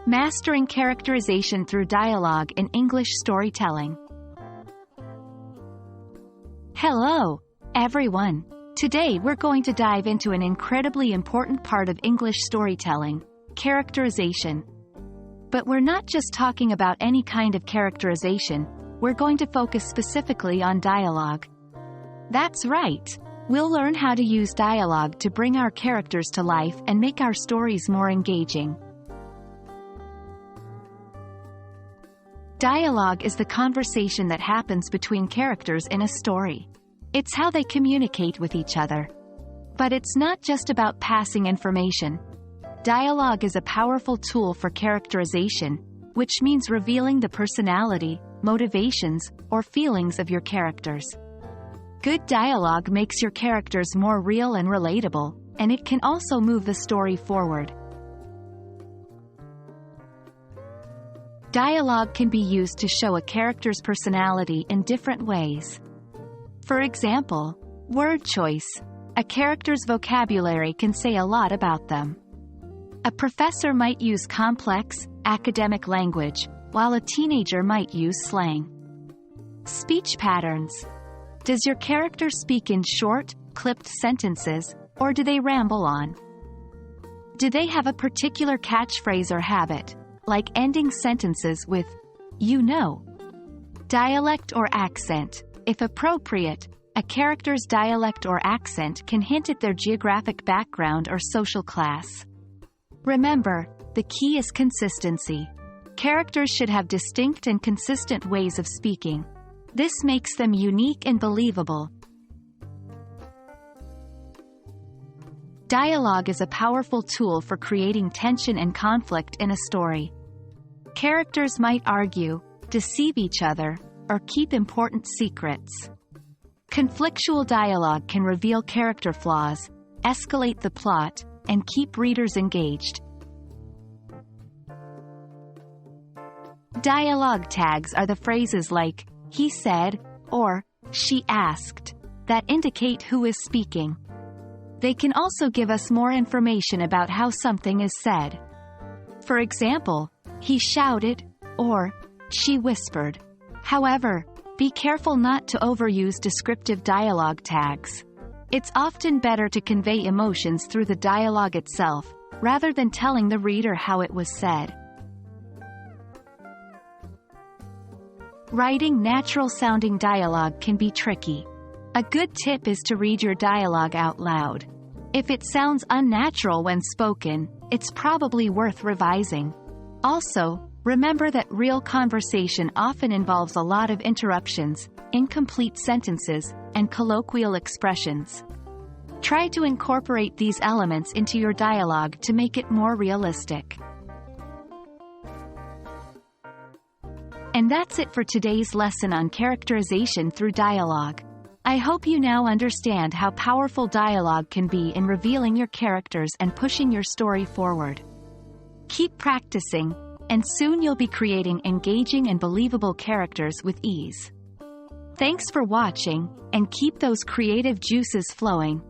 Mastering Characterization Through Dialogue in English Storytelling. Hello, everyone. Today we're going to dive into an incredibly important part of English storytelling, characterization. But we're not just talking about any kind of characterization, we're going to focus specifically on dialogue. That's right. We'll learn how to use dialogue to bring our characters to life and make our stories more engaging. Dialogue is the conversation that happens between characters in a story. It's how they communicate with each other. But it's not just about passing information. Dialogue is a powerful tool for characterization, which means revealing the personality, motivations, or feelings of your characters. Good dialogue makes your characters more real and relatable, and it can also move the story forward. Dialogue can be used to show a character's personality in different ways. For example, word choice. A character's vocabulary can say a lot about them. A professor might use complex, academic language, while a teenager might use slang. Speech patterns. Does your character speak in short, clipped sentences, or do they ramble on? Do they have a particular catchphrase or habit, like ending sentences with, "you know"? Dialect or accent. If appropriate, a character's dialect or accent can hint at their geographic background or social class. Remember, the key is consistency. Characters should have distinct and consistent ways of speaking. This makes them unique and believable. Dialogue is a powerful tool for creating tension and conflict in a story. Characters might argue, deceive each other, or keep important secrets. Conflictual dialogue can reveal character flaws, escalate the plot, and keep readers engaged. Dialogue tags are the phrases like, "he said," or "she asked," that indicate who is speaking. They can also give us more information about how something is said. For example, "he shouted," or "she whispered." However, be careful not to overuse descriptive dialogue tags. It's often better to convey emotions through the dialogue itself, rather than telling the reader how it was said. Writing natural-sounding dialogue can be tricky. A good tip is to read your dialogue out loud. If it sounds unnatural when spoken, it's probably worth revising. Also, remember that real conversation often involves a lot of interruptions, incomplete sentences, and colloquial expressions. Try to incorporate these elements into your dialogue to make it more realistic. And that's it for today's lesson on characterization through dialogue. I hope you now understand how powerful dialogue can be in revealing your characters and pushing your story forward. Keep practicing, and soon you'll be creating engaging and believable characters with ease. Thanks for watching, and keep those creative juices flowing.